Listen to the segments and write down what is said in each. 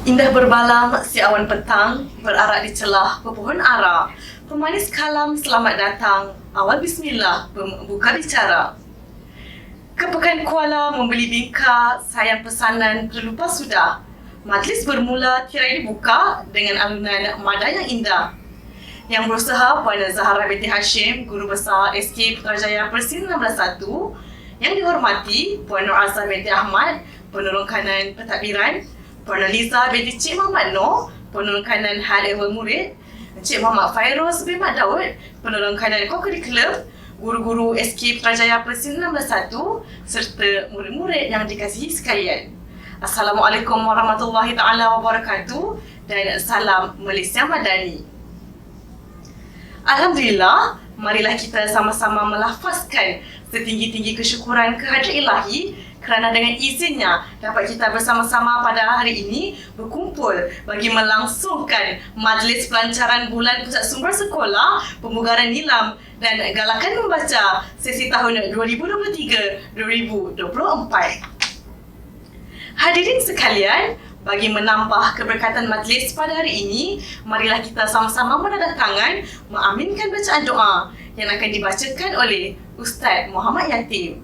Indah bermalam si awan petang, berarak di celah pepohon ara. Pemanis kalam selamat datang, awal bismillah buka bicara. Kepekan Kuala membeli bingka, sayang pesanan terlupa sudah. Majlis bermula tirai dibuka dengan alunan mada yang indah. Yang berusaha Puan Zahra binti Hashim, Guru Besar SK Putrajaya Persin 161. Yang dihormati Puan Nur Azhar binti Ahmad, Penolong Kanan Pentadbiran, Puan Liza binti Cik Muhammad Noor, Penolong Kanan Hal Ehwal Murid, Cik Muhammad Fairuz bin Mat Daud, Penolong Kanan Kokeri Club, guru-guru SK Putrajaya Persin 161 serta murid-murid yang dikasihi sekalian. Assalamualaikum warahmatullahi taala wabarakatuh dan salam Malaysia Madani. Alhamdulillah, marilah kita sama-sama melafazkan setinggi-tinggi kesyukuran kehadrat ilahi kerana dengan izinnya dapat kita bersama-sama pada hari ini berkumpul bagi melangsungkan majlis pelancaran bulan Pusat Sumber Sekolah Pemugaran Nilam dan Galakan Membaca sesi tahun 2023-2024. Hadirin sekalian, bagi menambah keberkatan majlis pada hari ini, marilah kita sama-sama menandatangan mengaminkan bacaan doa yang akan dibacakan oleh Ustaz Muhammad Yatim.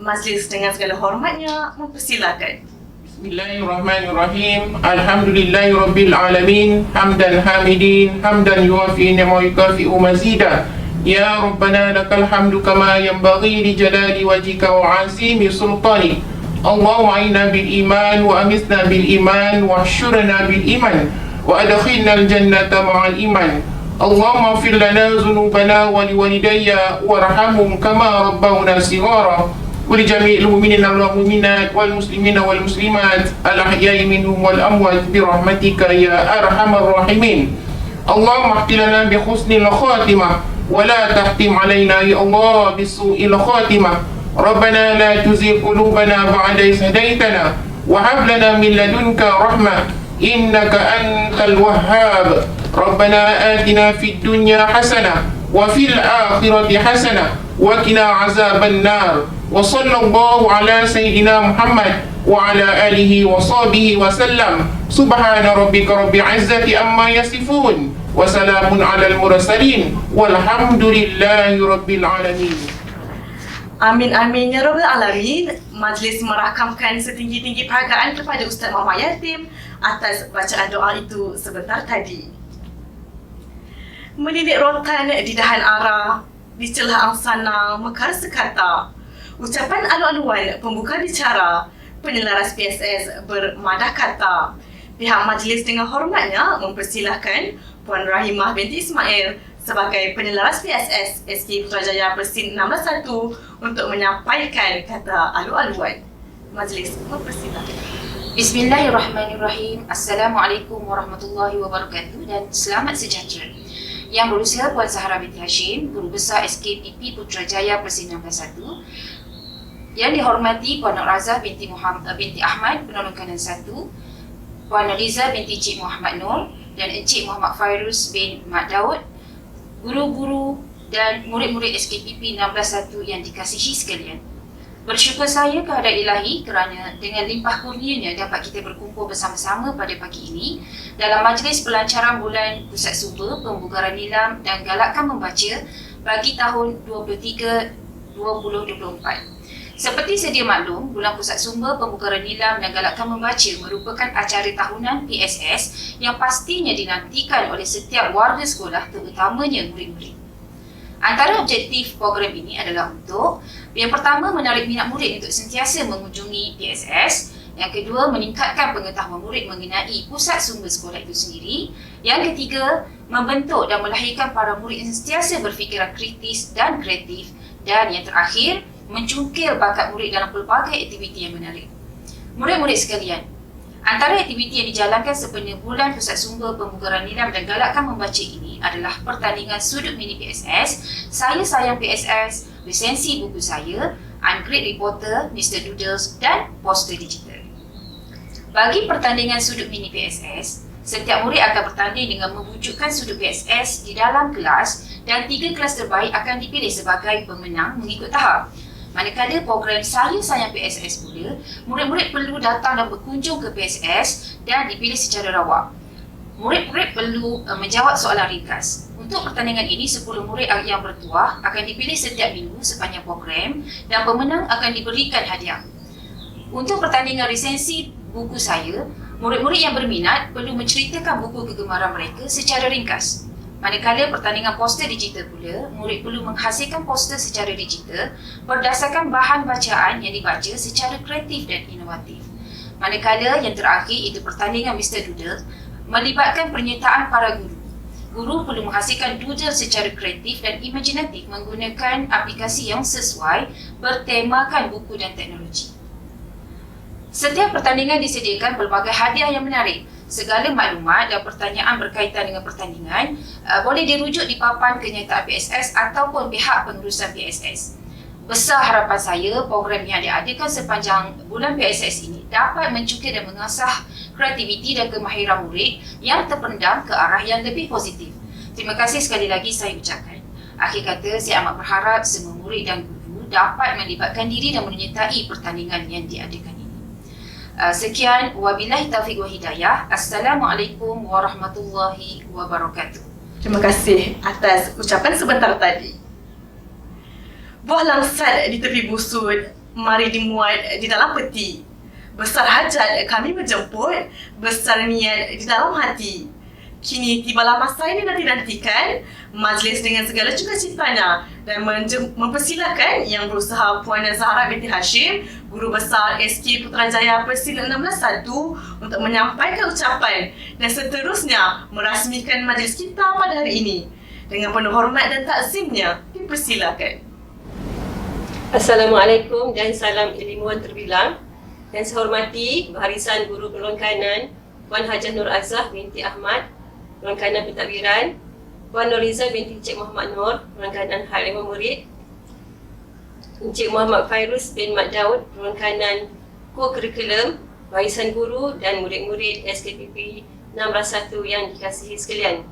Majlis dengan segala hormatnya mempersilakan. Bismillahirrahmanirrahim. Alhamdulillahirabbil alamin. Hamdan hamidin, hamdan yuwafi ni'ma yukafi'u mazida. Ya Rabbana lakal hamdu kama yanbaghi li jalali wajhika wa 'azimi sultanik. Allahumma a'inna bil iman wa amisna bil iman wa asyurna bil iman wa adkhilna al jannata ma'al iman. Allahumma ighfir lana dhunubana wa liwalidayya warhamhum kama rabbawna shighara wa li jami'il mu'minina wal mu'minat wal muslimina wal muslimat al ahya'i minhum wal amwat bi rahmatika ya arhamar rahimin. Allahumma ihdi lana bi husnil khatimah wa la tahtim alaina ya Allah bi su'il khatimah. ربنا لا تزغ قلوبنا بعد إذ هديتنا وهب لنا من لدنك رحمة إنك أنت الوهاب ربنا آتنا في الدنيا حسنة وفي الآخرة حسنة وقنا عذاب النار وصلى الله على سيدنا محمد وعلى آله وصحبه وسلم سبحان ربك رب العزة عما يصفون وسلام على المرسلين والحمد لله رب العالمين. Amin amin ya rabbal alamin. Majlis merakamkan setinggi-tinggi penghargaan kepada Ustaz Muhammad Yatim atas bacaan doa itu sebentar tadi. Menilik rotan di dahan ara, di celah angsana mekar sekata. Ucapan alu-aluan pembuka bicara, penyelaras PSS bermadah kata. Pihak majlis dengan hormatnya mempersilahkan Puan Rahimah binti Ismail sebagai penyelaras PSS SK Putrajaya Persin 161 untuk menyampaikan kata alu-aluan. Majlis mempersilakan. Bismillahirrahmanirrahim. Assalamualaikum warahmatullahi wabarakatuh dan selamat sejahtera. Yang berusia Puan Zahra binti Hashim, Guru Besar SKPP Putrajaya Persin 161. Yang dihormati Puan Nur Azhar binti Ahmad, Penolong Kanan 1, Puan Liza binti Cik Muhammad Noor dan Encik Muhammad Fairuz bin Mat Daud, guru-guru dan murid-murid SKPP 161 yang dikasihi sekalian. Bersyukur saya kehadrat ilahi kerana dengan limpah kurnianya dapat kita berkumpul bersama-sama pada pagi ini dalam majlis pelancaran bulan Pusat Sumber Pembugaran Nilam dan Galakan Membaca bagi tahun 2023-2024. Seperti sedia maklum, Bulan Pusat Sumber Pembugaran Nilam dan Galakan Membaca merupakan acara tahunan PSS yang pastinya dinantikan oleh setiap warga sekolah, terutamanya murid-murid. Antara objektif program ini adalah untuk yang pertama, menarik minat murid untuk sentiasa mengunjungi PSS. Yang kedua, meningkatkan pengetahuan murid mengenai pusat sumber sekolah itu sendiri. Yang ketiga, membentuk dan melahirkan para murid yang sentiasa berfikiran kritis dan kreatif. Dan yang terakhir, mencungkil bakat murid dalam pelbagai aktiviti yang menarik. Murid-murid sekalian, antara aktiviti yang dijalankan sepenuhnya Bulan Pusat Sumber Pembugaran Nilam dan Galakan Membaca ini adalah pertandingan sudut mini PSS, Saya Sayang PSS, Resensi Buku Saya, I'm Great Reporter, Mr. Doodles dan poster digital. Bagi pertandingan sudut mini PSS, setiap murid akan bertanding dengan mewujudkan sudut PSS di dalam kelas dan 3 kelas terbaik akan dipilih sebagai pemenang mengikut tahap. Manakala program Saya Sayang PSS pula, murid-murid perlu datang dan berkunjung ke PSS dan dipilih secara rawak. Murid-murid perlu menjawab soalan ringkas. Untuk pertandingan ini, 10 murid yang bertuah akan dipilih setiap minggu sepanjang program dan pemenang akan diberikan hadiah. Untuk pertandingan resensi buku saya, murid-murid yang berminat perlu menceritakan buku kegemaran mereka secara ringkas. Manakala pertandingan poster digital pula, murid perlu menghasilkan poster secara digital berdasarkan bahan bacaan yang dibaca secara kreatif dan inovatif. Manakala yang terakhir iaitu pertandingan Mr. Doodle melibatkan pernyataan para guru. Guru perlu menghasilkan doodle secara kreatif dan imajinatif menggunakan aplikasi yang sesuai bertemakan buku dan teknologi. Setiap pertandingan disediakan pelbagai hadiah yang menarik. Segala maklumat dan pertanyaan berkaitan dengan pertandingan boleh dirujuk di papan kenyataan PSS ataupun pihak pengurusan PSS. Besar harapan saya, program yang diadakan sepanjang bulan PSS ini dapat mencukir dan mengasah kreativiti dan kemahiran murid yang terpendam ke arah yang lebih positif. Terima kasih sekali lagi saya ucapkan. Akhir kata, saya amat berharap semua murid dan guru dapat melibatkan diri dan menyertai pertandingan yang diadakan ini. Sekian, wabillahi taufiq wa hidayah. Assalamualaikum warahmatullahi wabarakatuh. Terima kasih atas ucapan sebentar tadi. Buah langsat di tepi busud, mari dimuat di dalam peti. Besar hajat kami menjemput, besar niat di dalam hati. Kini tibalah masa ini nanti-nantikan, majlis dengan segala cita-citanya dan mempersilakan yang berusaha Puan Zahra binti Hashim, Guru Besar SK Putrajaya Persil 161 untuk menyampaikan ucapan dan seterusnya merasmikan majlis kita pada hari ini. Dengan penuh hormat dan takzimnya, dipersilakan. Assalamualaikum dan salam ilmuwan terbilang. Yang saya hormati Barisan Guru Peluang Kanan Puan Hajah Nur Azah binti Ahmad, Peluang Kanan Pentadbiran, Puan Nuriza binti Encik Muhammad Nur, Peluang Kanan Hal 5 Murid, Encik Muhammad Fairuz bin Mat Daud, Peluang Kanan Co-Curriculum, Barisan Guru dan murid-murid SKPP 601 yang dikasihi sekalian.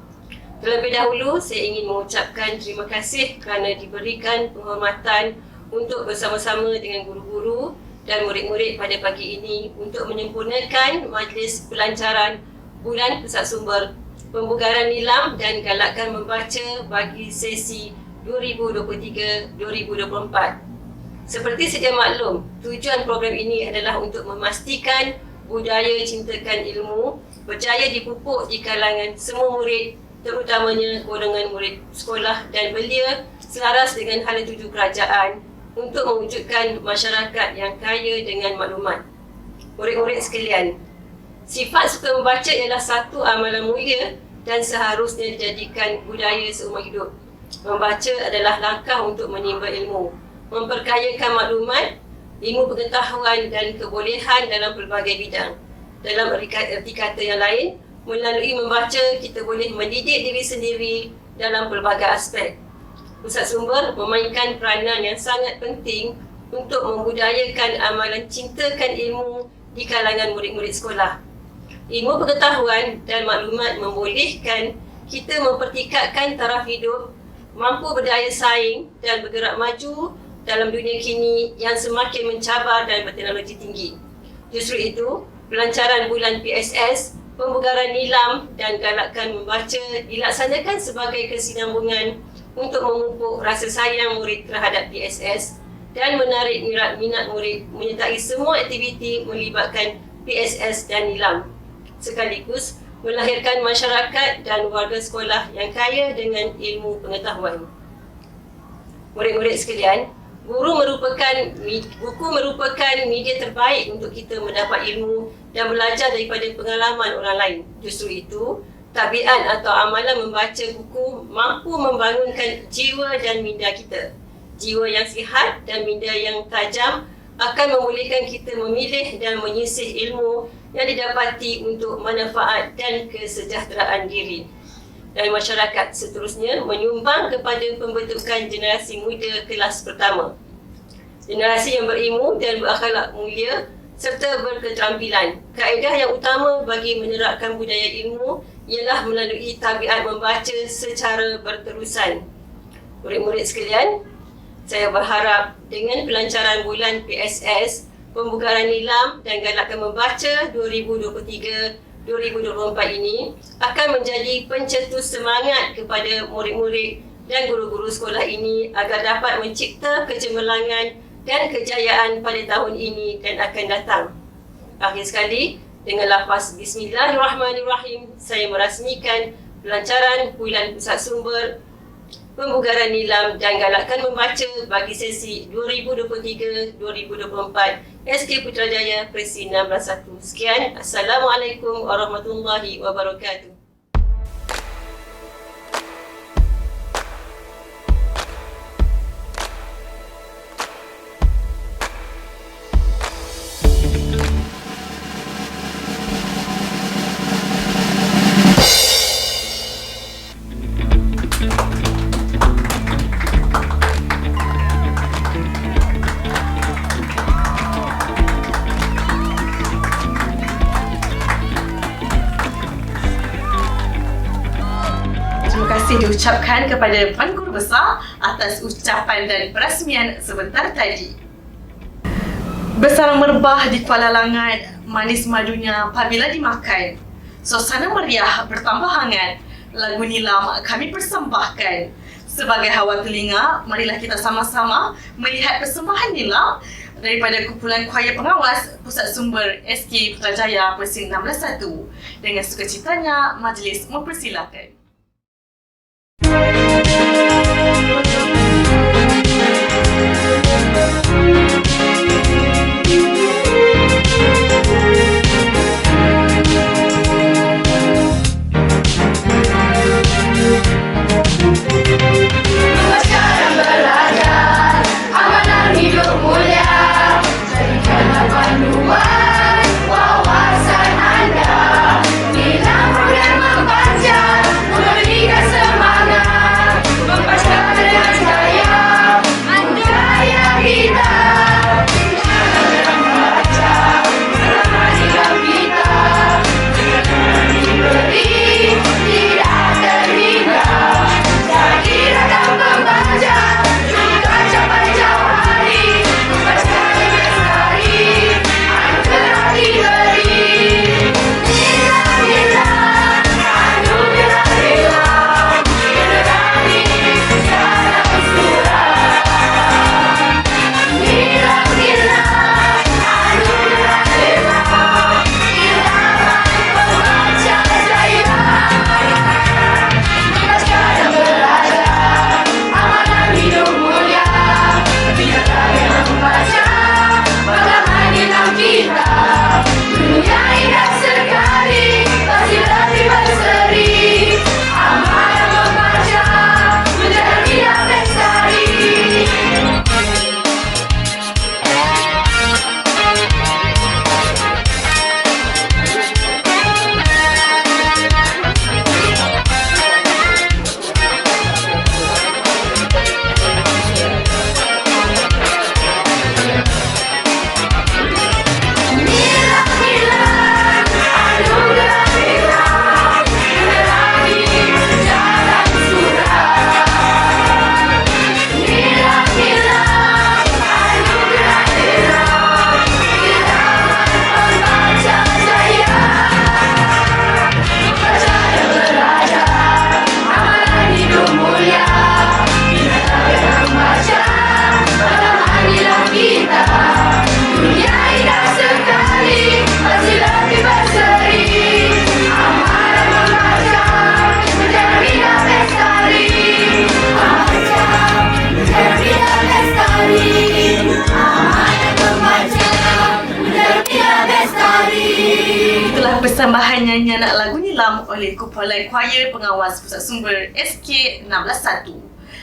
Terlebih dahulu, saya ingin mengucapkan terima kasih kerana diberikan penghormatan untuk bersama-sama dengan guru-guru dan murid-murid pada pagi ini untuk menyempurnakan majlis pelancaran Bulan Pusat Sumber Pembugaran Nilam dan Galakkan Membaca bagi sesi 2023-2024. Seperti sedia maklum, tujuan program ini adalah untuk memastikan budaya cintakan ilmu berjaya dipupuk di kalangan semua murid, terutamanya golongan murid sekolah dan belia selaras dengan hala tuju kerajaan untuk mewujudkan masyarakat yang kaya dengan maklumat. Murid-murid sekalian, sifat suka membaca ialah satu amalan mulia dan seharusnya dijadikan budaya seumur hidup. Membaca adalah langkah untuk menimba ilmu, memperkayakan maklumat, ilmu pengetahuan dan kebolehan dalam pelbagai bidang. Dalam erti kata yang lain, melalui membaca kita boleh mendidik diri sendiri dalam pelbagai aspek. Pusat Sumber memainkan peranan yang sangat penting untuk membudayakan amalan cintakan ilmu di kalangan murid-murid sekolah. Ilmu pengetahuan dan maklumat membolehkan kita mempertikatkan taraf hidup, mampu berdaya saing dan bergerak maju dalam dunia kini yang semakin mencabar dan berteknologi tinggi. Justru itu, pelancaran bulan PSS, pembugaran nilam dan galakkan membaca dilaksanakan sebagai kesinambungan untuk memupuk rasa sayang murid terhadap PSS dan menarik minat murid menyertai semua aktiviti melibatkan PSS dan nilam, sekaligus melahirkan masyarakat dan warga sekolah yang kaya dengan ilmu pengetahuan. Murid-murid sekalian, buku merupakan media terbaik untuk kita mendapat ilmu dan belajar daripada pengalaman orang lain. Justru itu, tabiat atau amalan membaca buku mampu membangunkan jiwa dan minda kita. Jiwa yang sihat dan minda yang tajam akan membolehkan kita memilih dan menyisih ilmu yang didapati untuk manfaat dan kesejahteraan diri dan masyarakat. Seterusnya, menyumbang kepada pembentukan generasi muda kelas pertama. Generasi yang berilmu dan berakhlak mulia serta berketerampilan. Kaedah yang utama bagi menerapkan budaya ilmu ialah melalui tabiat membaca secara berterusan. Murid-murid sekalian, Saya berharap dengan pelancaran bulan PSS, pembukaran nilam dan galakan membaca 2023-2024 ini akan menjadi pencetus semangat kepada murid-murid dan guru-guru sekolah ini agar dapat mencipta kecemerlangan dan kejayaan pada tahun ini dan akan datang. Akhir sekali, dengan lafaz Bismillahirrahmanirrahim, saya merasmikan pelancaran Bulan Pusat Sumber, pembukaran nilam dan galakan membaca bagi sesi 2023-2024 SK Putrajaya Presi 161. Sekian, Assalamualaikum warahmatullahi wabarakatuh. Terima kasih diucapkan kepada Puan Guru Besar atas ucapan dan perasmian sebentar tadi. Bersarang merebah di Kuala Langat, manis madunya apabila dimakan. Suasana meriah bertambah hangat, lagu nilam kami persembahkan. Sebagai hawa telinga, marilah kita sama-sama melihat persembahan nilam daripada kumpulan kuaya pengawas Pusat Sumber SK Putrajaya Presi 161. Dengan sukacitanya, majlis mempersilakan. Persembahan nyanyian lagu nilam oleh kumpulan kuaya pengawas Pusat Sumber SK 161.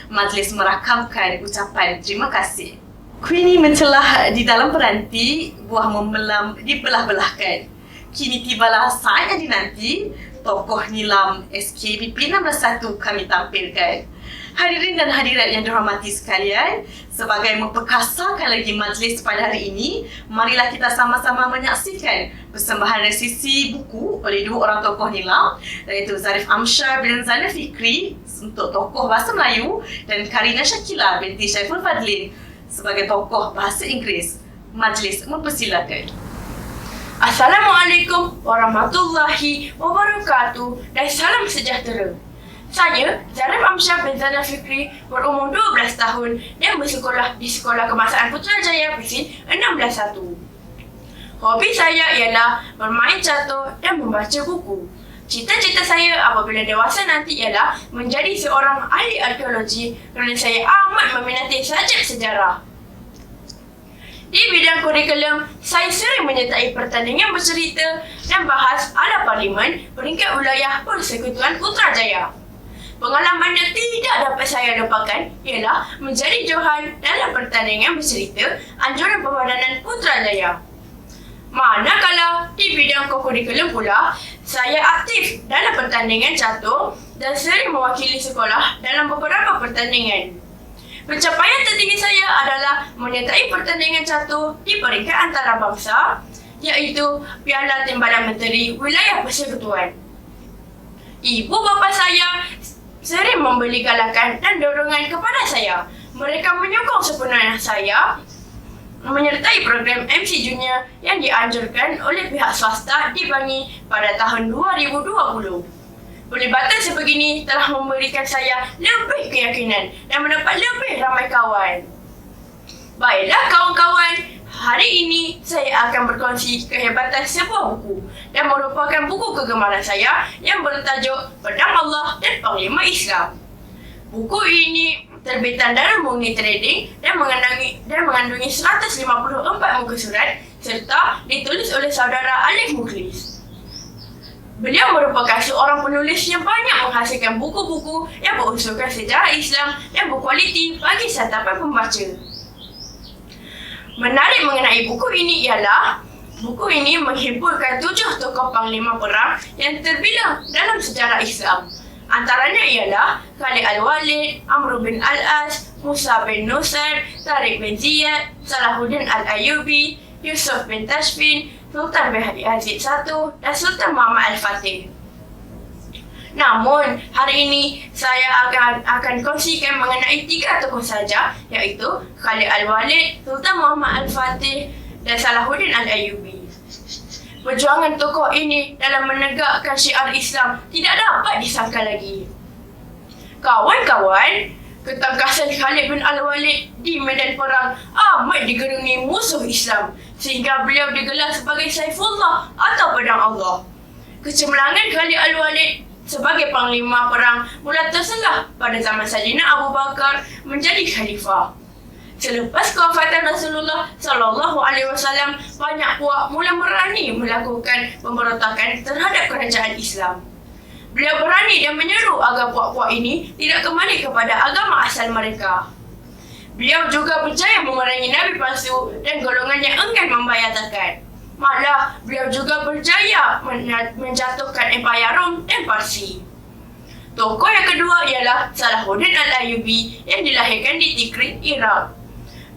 Majlis merakamkan ucapan terima kasih. Queenie mencelah di dalam peranti, buah memelam dibelah-belahkan. Kini tibalah saat yang dinanti, tokoh nilam SKPP 161 kami tampilkan. Hadirin dan hadirat yang dihormati sekalian, sebagai memperkasakan lagi majlis pada hari ini, marilah kita sama-sama menyaksikan persembahan resisi buku oleh dua orang tokoh Nilam, iaitu Zarif Amsyar bin Zainal Fikri untuk tokoh bahasa Melayu dan Karina Shakila binti Syaiful Fadlin sebagai tokoh bahasa Inggeris. Majlis mempersilakan. Assalamualaikum warahmatullahi wabarakatuh dan salam sejahtera. Saya Zarif Amsyar bin Zainal Fikri berumur 12 tahun dan bersekolah di Sekolah Kebangsaan Putrajaya Pesin 161. Hobi saya ialah bermain catur dan membaca buku. Cita-cita saya apabila dewasa nanti ialah menjadi seorang ahli arkeologi kerana saya amat meminati subjek sejarah. Di bidang kurikulum, saya sering menyertai pertandingan bercerita dan bahas ala parlimen peringkat wilayah Persekutuan Putrajaya. Pengalaman yang tidak dapat saya lupakan ialah menjadi johan dalam pertandingan bercerita anjuran Pembadanan Putrajaya. Manakala di bidang kurikulum pula, saya aktif dalam pertandingan catur dan sering mewakili sekolah dalam beberapa pertandingan. Pencapaian tertinggi saya adalah menyertai pertandingan catur di peringkat antarabangsa, iaitu Piala Timbalan Menteri Wilayah Persekutuan. Ibu bapa saya sering memberi galakan dan dorongan kepada saya. Mereka menyokong sepenuhnya saya menyertai program MC Junior yang dianjurkan oleh pihak swasta di Bangi pada tahun 2020. Pelibatan sebegini telah memberikan saya lebih keyakinan dan mendapat lebih ramai kawan. Baiklah kawan-kawan, hari ini saya akan berkongsi kehebatan sebuah buku dan merupakan buku kegemaran saya yang bertajuk Pedang Allah dan Panglima Islam. Buku ini terbitan Darul Murni Trading dan mengandungi 154 muka surat serta ditulis oleh saudara Alif Mukhlis. Beliau merupakan seorang penulis yang banyak menghasilkan buku-buku yang berunsurkan sejarah Islam yang berkualiti bagi santapan pembaca. Menarik mengenai buku ini ialah buku ini menghimpunkan 7 tokoh panglima perang yang terbilang dalam sejarah Islam. Antaranya ialah Khalid Al-Walid, Amr bin Al-As, Musa bin Nusayr, Tariq bin Ziyad, Salahuddin Al-Ayyubi, Yusuf bin Tashfin, Sultan bin Yazid I dan Sultan Muhammad Al-Fatih. Namun, hari ini saya akan kongsikan mengenai 3 tokoh saja, iaitu Khalid Al-Walid, Sultan Muhammad Al-Fatih dan Salahuddin Al-Ayyubi. Perjuangan tokoh ini dalam menegakkan syiar Islam tidak dapat disangka lagi. Kawan-kawan, ketangkasan Khalid bin Al-Walid di medan perang amat digerungi musuh Islam sehingga beliau digelar sebagai Saifullah atau Pedang Allah. Kecemerlangan Khalid Al-Walid sebagai panglima perang mula terselah pada zaman Sayyidina Abu Bakar menjadi khalifah. Selepas kewafatan Rasulullah SAW, banyak puak mula berani melakukan pemberontakan terhadap kerajaan Islam. Beliau berani dan menyeru agar puak-puak ini tidak kembali kepada agama asal mereka. Beliau juga berjaya memerangi Nabi palsu dan golongan yang enggan membayar zakat. Malah, beliau juga berjaya menjatuhkan Empayar Rom dan Parsi. Tokoh yang kedua ialah Salahuddin Al-Ayyubi yang dilahirkan di Tikrit, Iraq.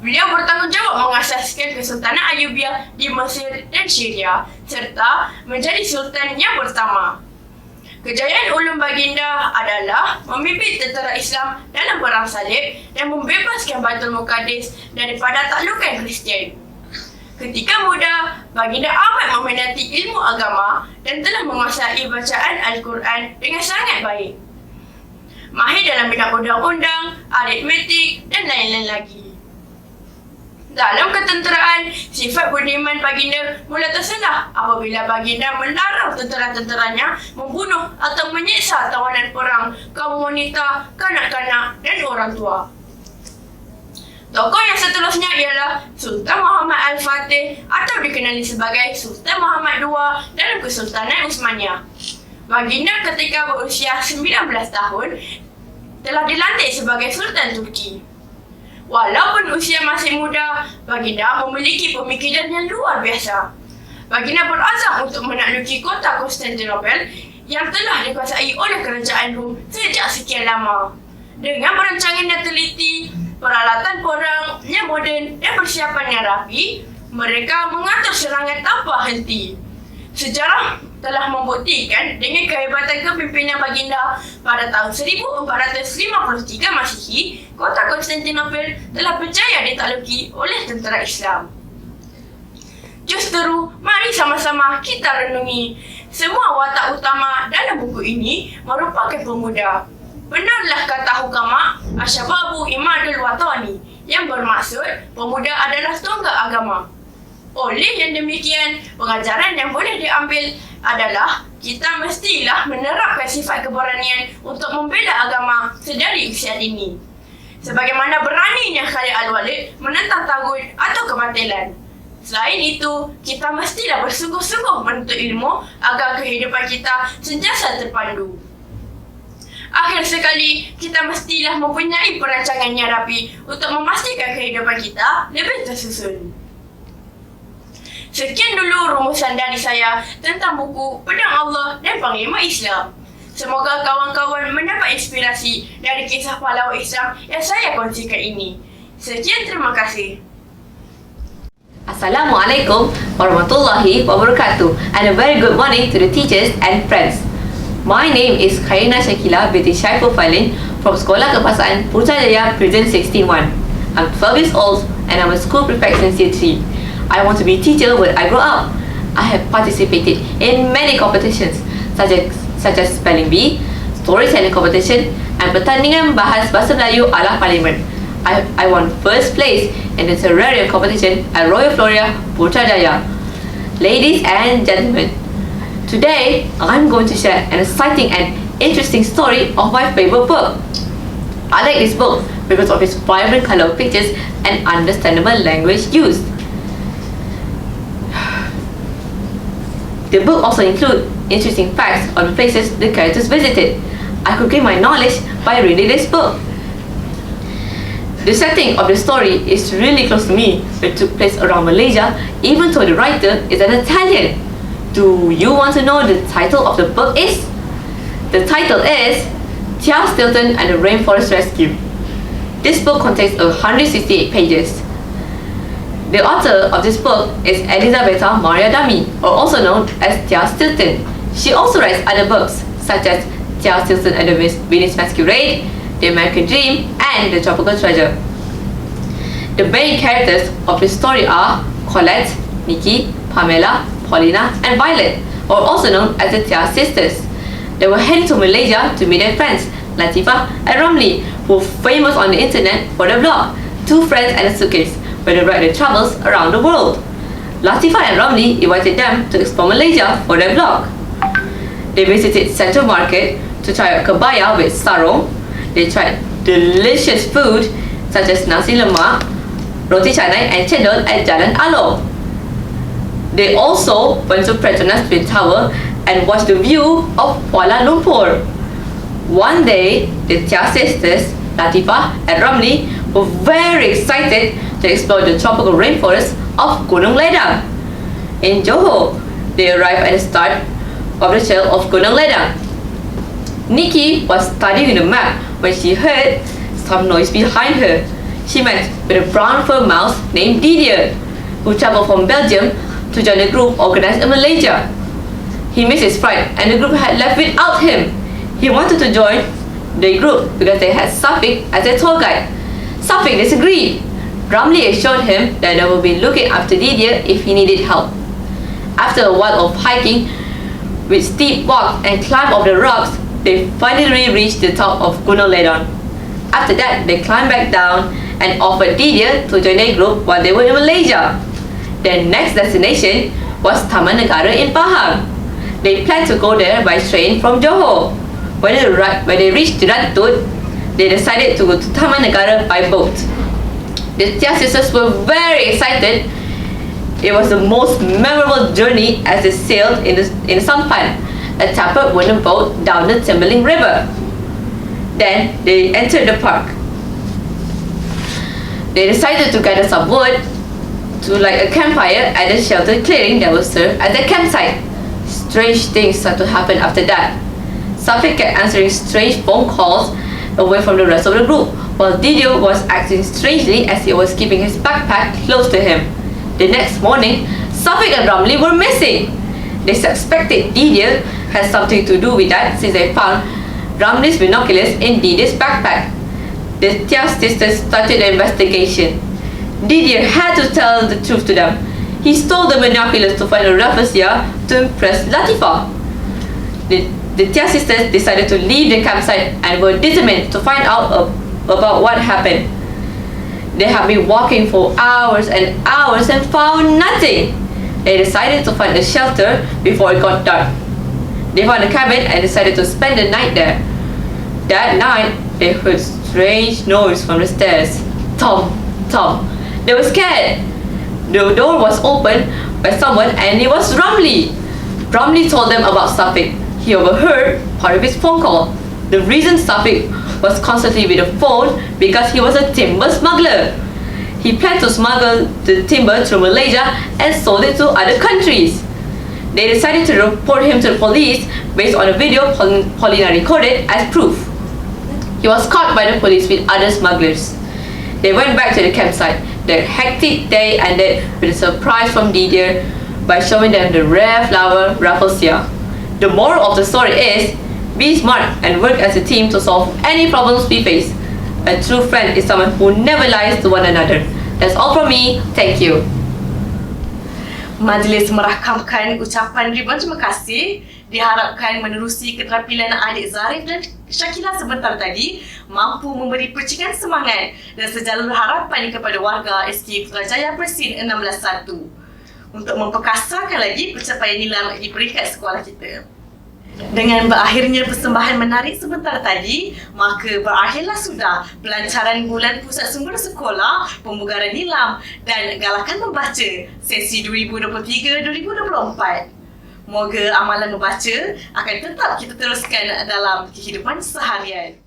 Beliau bertanggungjawab mengasaskan Kesultanan Ayyubiyah di Mesir dan Syria serta menjadi sultan yang pertama. Kejayaan ulum baginda adalah memimpin tentera Islam dalam perang salib dan membebaskan Baitul Muqaddis daripada taklukan Kristian. Ketika muda, baginda amat meminati ilmu agama dan telah menguasai bacaan Al-Quran dengan sangat baik. Mahir dalam bidang undang-undang, aritmetik dan lain-lain lagi. Dalam ketenteraan, sifat budiman baginda mula terselah apabila baginda melarang tentera-tenteranya membunuh atau menyiksa tawanan perang, kaum wanita, kanak-kanak dan orang tua. Tokoh yang seterusnya ialah Sultan Muhammad Al-Fatih atau dikenali sebagai Sultan Muhammad II dalam Kesultanan Utsmaniyah. Baginda ketika berusia 19 tahun telah dilantik sebagai Sultan Turki. Walaupun usia masih muda, baginda memiliki pemikiran yang luar biasa. Baginda berazam untuk menaklukki kota Konstantinopel yang telah dikuasai oleh kerajaan Rom sejak sekian lama. Dengan perancangan yang teliti, peralatan perang yang moden dan persiapan yang rapi, mereka mengatur serangan tanpa henti. Sejarah telah membuktikan dengan kehebatan kepimpinan baginda pada tahun 1453 Masihi, kota Konstantinopel telah berjaya ditakluki oleh tentera Islam. Justeru, mari sama-sama kita renungi semua watak utama dalam buku ini merupakan pemuda. Benarlah kata hukama, asyababu imadul watani, yang bermaksud pemuda adalah tonggak agama. Oleh yang demikian, pengajaran yang boleh diambil adalah kita mestilah menerapkan sifat keberanian untuk membela agama sedari usia dini. Sebagaimana beraninya Khalid Al-Walid menentang tagut atau kebatilan. Selain itu, kita mestilah bersungguh-sungguh menuntut ilmu agar kehidupan kita sentiasa terpandu. Akhir sekali, kita mestilah mempunyai perancangan yang rapi untuk memastikan kehidupan kita lebih tersusun. Sekian dulu rumusan dari saya tentang buku Pedang Allah dan Panglima Islam. Semoga kawan-kawan mendapat inspirasi dari kisah pahlawan Islam yang saya kongsikan ini. Sekian, terima kasih. Assalamualaikum warahmatullahi wabarakatuh, and a very good morning to the teachers and friends. My name is Khairina Shakila binti Syaiful Falin from Sekolah Kebangsaan Putrajaya Prison 16-1. I'm 12 years old and I'm a school prefect since year 3. I want to be a teacher when I grow up. I have participated in many competitions such as spelling bee, storytelling competition, and pertandingan bahas bahasa Melayu ala Parlimen. I won first place in the terrarium competition at Royal Floria Putrajaya. Ladies and gentlemen, today I'm going to share an exciting and interesting story of my favorite book. I like this book because of its vibrant color pictures and understandable language used. The book also includes interesting facts on the places the characters visited. I could gain my knowledge by reading this book. The setting of the story is really close to me. It took place around Malaysia, even though the writer is an Italian. Do you want to know the title of the book is? The title is Tia Stilton and the Rainforest Rescue. This book contains 168 pages. The author of this book is Elisabetta Maria Dami, or also known as Tia Stilton. She also writes other books such as Tia Stilton and the Venus Masquerade, The American Dream, and The Tropical Treasure. The main characters of the story are Colette, Nikki, Pamela, Paulina, and Violet, or also known as the Tia sisters. They were heading to Malaysia to meet their friends, Latifah and Ramli, who were famous on the internet for their blog, Two Friends and a Suitcase, where they write their travels around the world. Latifah and Ramli invited them to explore Malaysia for their blog. They visited Central Market to try a kebaya with sarong. They tried delicious food such as nasi lemak, roti canai, and cendol at Jalan Aloh. They also went to Petronas Twin Tower and watched the view of Kuala Lumpur. One day, the Tia sisters, Latifah and Ramli, were very excited to explore the tropical rainforest of Gunung Ledang. In Johor, they arrived at the start of the trail of Gunung Ledang. Nikki was studying the map when she heard some noise behind her. She met with a brown fur mouse named Didier, who traveled from Belgium to join a group organized in Malaysia. He missed his flight and the group had left without him. He wanted to join the group because they had Safik as their tour guide. Safik disagreed. Ramli assured him that they would be looking after Didier if he needed help. After a while of hiking with steep walks and climb of the rocks, they finally reached the top of Gunung Ledang. After that, they climbed back down and offered Didier to join their group while they were in Malaysia. Their next destination was Taman Negara in Pahang. They planned to go there by train from Johor. When they reached Rantut, they decided to go to Taman Negara by boat. The Tia sisters were very excited. It was the most memorable journey as they sailed in the sampan, a tapered wooden boat down the Timberling River. Then they entered the park. They decided to gather some wood to light a campfire at the sheltered clearing that would serve as their campsite. Strange things started to happen after that. Safik kept answering strange phone calls away from the rest of the group, while Didier was acting strangely as he was keeping his backpack close to him. The next morning, Safik and Ramli were missing. They suspected Didier had something to do with that since they found Ramli's binoculars in Didier's backpack. The Tia sisters started the investigation. Didier had to tell the truth to them. He stole the binoculars to find a rafflesia to impress Latifa. The Tia sisters decided to leave the campsite and were determined to find out about what happened. They had been walking for hours and hours and found nothing. They decided to find a shelter before it got dark. They found a cabin and decided to spend the night there. That night, they heard strange noise from the stairs. Tom, Tom. They were scared. The door was opened by someone and it was Ramli. Ramli told them about Safik. He overheard part of his phone call. The reason Safik was constantly with the phone because he was a timber smuggler. He planned to smuggle the timber through Malaysia and sold it to other countries. They decided to report him to the police based on a video Paulina recorded as proof. He was caught by the police with other smugglers. They went back to the campsite. Their hectic day ended with a surprise from Didier by showing them the rare flower Rafflesia. The moral of the story is, be smart and work as a team to solve any problems we face. A true friend is someone who never lies to one another. That's all from me. Thank you. Majlis merakamkan ucapan ribuan terima kasih. Diharapkan menerusi keterampilan adik Zarif dan Syakila sebentar tadi mampu memberi percikan semangat dan sejalur harapan kepada warga SK Putrajaya Persin 161 untuk memperkasarkan lagi pencapaian nilam di peringkat sekolah kita. Dengan berakhirnya persembahan menarik sebentar tadi, maka berakhirlah sudah pelancaran bulan pusat sumber sekolah, pembugaran nilam dan galakan membaca sesi 2023-2024. Moga amalan membaca akan tetap kita teruskan dalam kehidupan seharian.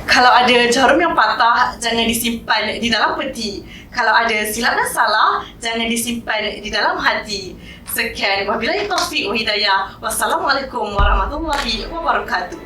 Kalau ada jarum yang patah, jangan disimpan di dalam peti. Kalau ada silap dan salah, jangan disimpan di dalam hati. Sekian, wabillahi taufiq wa hidayah. Wassalamualaikum warahmatullahi wabarakatuh.